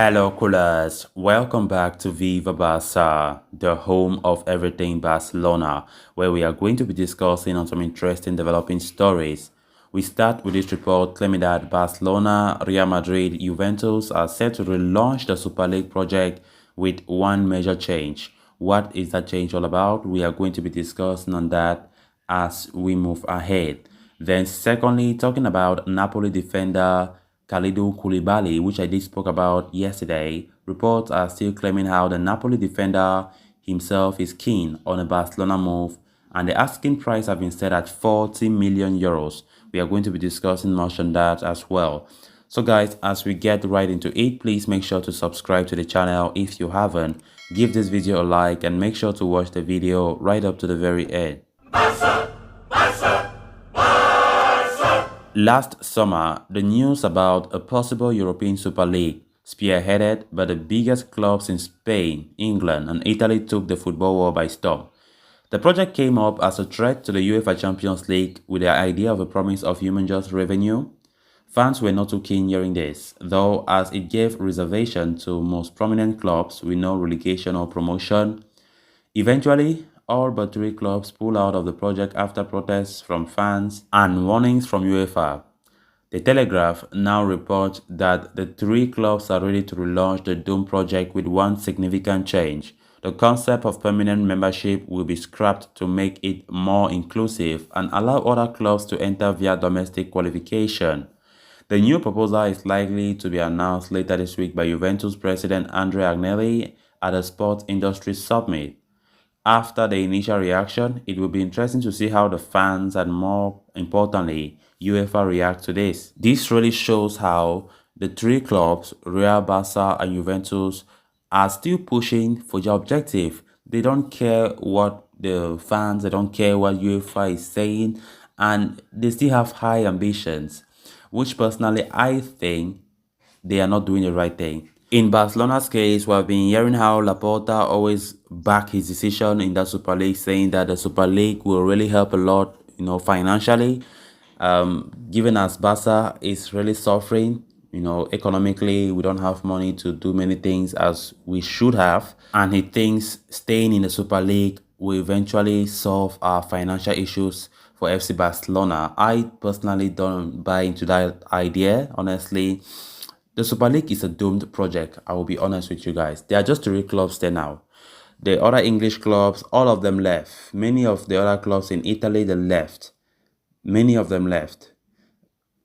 Hello, coolers. Welcome back to Viva Barça, the home of everything Barcelona, where we are going to be discussing on some interesting developing stories. We start with this report claiming that Barcelona, Real Madrid, Juventus are set to relaunch the Super League project with one major change. What is that change all about? We are going to be discussing on that as we move ahead. Then, secondly, talking about Napoli defender Koulibaly, which I did spoke about yesterday, reports are still claiming how the Napoli defender himself is keen on a Barcelona move, and the asking price has been set at 40 million euros. We are going to be discussing much on that as well. So guys, as we get right into it, please make sure to subscribe to the channel if you haven't. Give this video a like and make sure to watch the video right up to the very end. Barça! Barça! Last summer, the news about a possible European Super League, spearheaded by the biggest clubs in Spain, England, and Italy, took the football world by storm. The project came up as a threat to the UEFA Champions League with the idea of a promise of humongous revenue. Fans were not too keen hearing this, though, as it gave reservation to most prominent clubs with no relegation or promotion. Eventually, all but three clubs pulled out of the project after protests from fans and warnings from UEFA. The Telegraph now reports that the three clubs are ready to relaunch the Dome project with one significant change. The concept of permanent membership will be scrapped to make it more inclusive and allow other clubs to enter via domestic qualification. The new proposal is likely to be announced later this week by Juventus president Andrea Agnelli at a Sports Industry Summit. After the initial reaction, it will be interesting to see how the fans and, more importantly, UEFA react to this. This really shows how the three clubs, Real, Barça and Juventus, are still pushing for their objective. They don't care what the fans, they don't care what UEFA is saying, and they still have high ambitions, which personally I think they are not doing the right thing. In Barcelona's case, we have been hearing how Laporta always back his decision in that Super League, saying that the Super League will really help a lot, financially. Given as Barca is really suffering, economically, we don't have money to do many things as we should have. And he thinks staying in the Super League will eventually solve our financial issues for FC Barcelona. I personally don't buy into that idea, honestly. The Super League is a doomed project, I will be honest with you guys. There are just three clubs there now. The other English clubs, all of them left. Many of the other clubs in Italy, they left. Many of them left.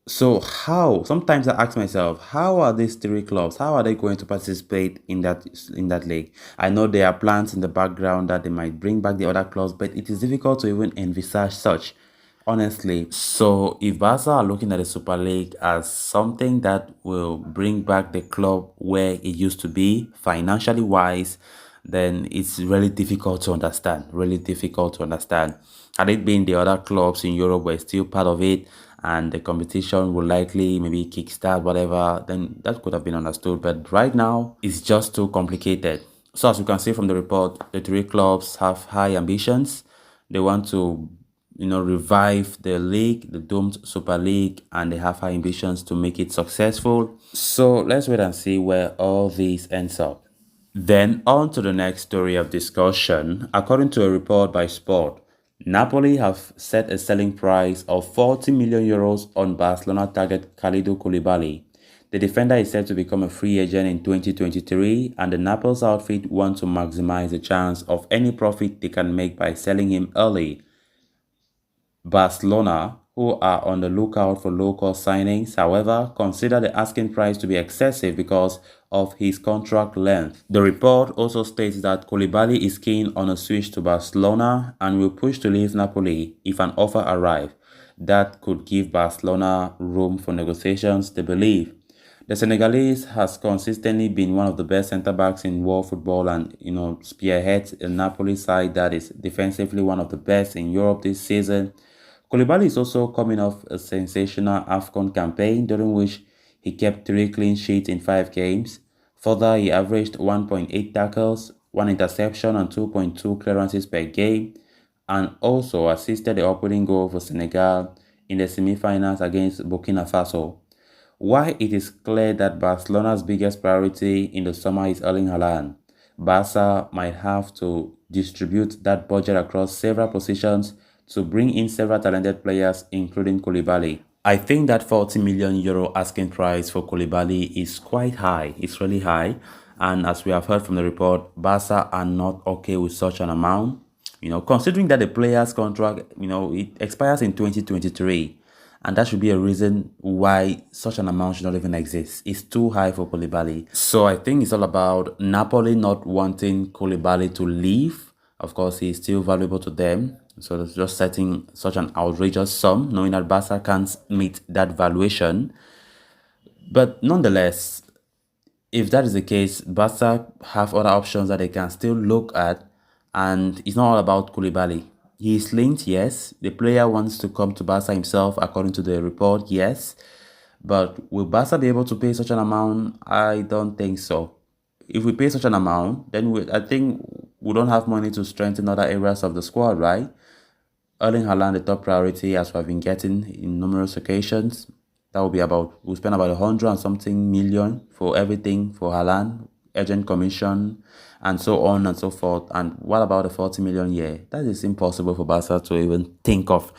So sometimes I ask myself, how are these three clubs, how are they going to participate in that league? I know there are plans in the background that they might bring back the other clubs, but it is difficult to even envisage such, honestly. So if Barca are looking at the Super League as something that will bring back the club where it used to be, financially wise, then it's really difficult to understand. Really difficult to understand. Had it been the other clubs in Europe were still part of it, and the competition will likely maybe kickstart whatever, then that could have been understood. But right now, it's just too complicated. So as you can see from the report, the three clubs have high ambitions. They want to revive the league, the doomed Super League, and they have high ambitions to make it successful. So let's wait and see where all this ends up. Then on to the next story of discussion. According to a report by Sport, Napoli have set a selling price of 40 million euros on Barcelona target Koulibaly. The defender is set to become a free agent in 2023, and the Naples outfit want to maximize the chance of any profit they can make by selling him early. Barcelona, who are on the lookout for low-cost signings, however, consider the asking price to be excessive because of his contract length. The report also states that Koulibaly is keen on a switch to Barcelona and will push to leave Napoli if an offer arrives. That could give Barcelona room for negotiations, they believe. The Senegalese has consistently been one of the best centre-backs in world football and, spearheads a Napoli side that is defensively one of the best in Europe this season. Koulibaly is also coming off a sensational AFCON campaign during which he kept 3 clean sheets in 5 games. Further, he averaged 1.8 tackles, 1 interception and 2.2 clearances per game, and also assisted the opening goal for Senegal in the semi-finals against Burkina Faso. Why it is clear that Barcelona's biggest priority in the summer is Erling Haaland. Barca might have to distribute that budget across several positions to bring in several talented players, including Koulibaly. I think that 40 million euro asking price for Koulibaly is quite high. It's really high. And as we have heard from the report, Barca are not okay with such an amount. Considering that the player's contract, it expires in 2023. And that should be a reason why such an amount should not even exist. It's too high for Koulibaly. So I think it's all about Napoli not wanting Koulibaly to leave. Of course, he's still valuable to them. So it's just setting such an outrageous sum, knowing that Barca can't meet that valuation. But nonetheless, if that is the case, Barca have other options that they can still look at, and it's not all about Koulibaly. He is linked, yes. The player wants to come to Barca himself, according to the report, yes. But will Barca be able to pay such an amount? I don't think so. If we pay such an amount, then I think we don't have money to strengthen other areas of the squad, right? Erling Haaland, the top priority, as we've been getting in numerous occasions. That will be we'll spend about 100 and something million for everything for Haaland, agent commission, and so on and so forth. And what about the 40 million? Yeah, that is impossible for Barca to even think of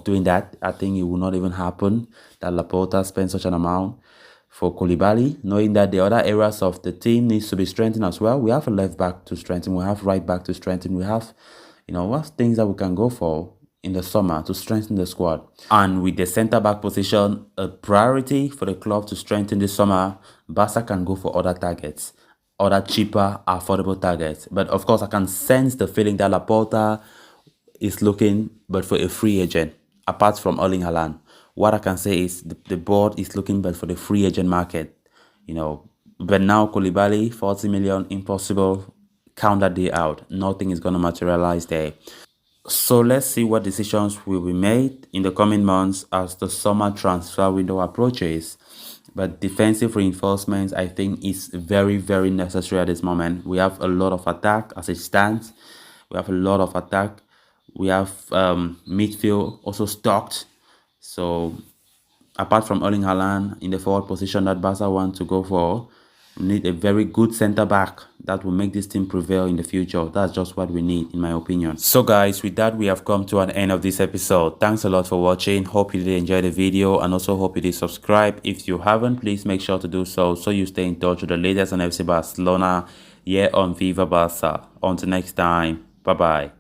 doing that. I think it will not even happen that Laporta spends such an amount for Koulibaly, knowing that the other areas of the team needs to be strengthened as well. We have a left back to strengthen, we have right back to strengthen, we have things that we can go for in the summer to strengthen the squad. And with the centre-back position a priority for the club to strengthen this summer, Barca can go for other targets, other cheaper, affordable targets. But of course, I can sense the feeling that Laporta is looking but for a free agent, apart from Erling Haaland. What I can say is the board is looking but for the free agent market. But now Koulibaly, 40 million, impossible. Count that day out. Nothing is going to materialize there. So let's see what decisions will be made in the coming months as the summer transfer window approaches. But defensive reinforcements, I think, is very, very necessary at this moment. We have a lot of attack as it stands. We have a lot of attack. We have midfield also stocked. So apart from Erling Haaland in the forward position that Barca want to go for, we need a very good centre-back that will make this team prevail in the future. That's just what we need, in my opinion. So guys, with that, we have come to an end of this episode. Thanks a lot for watching. Hope you did enjoy the video, and also hope you did subscribe. If you haven't, please make sure to do so you stay in touch with the latest on FC Barcelona here on Viva Barca. Until next time, bye-bye.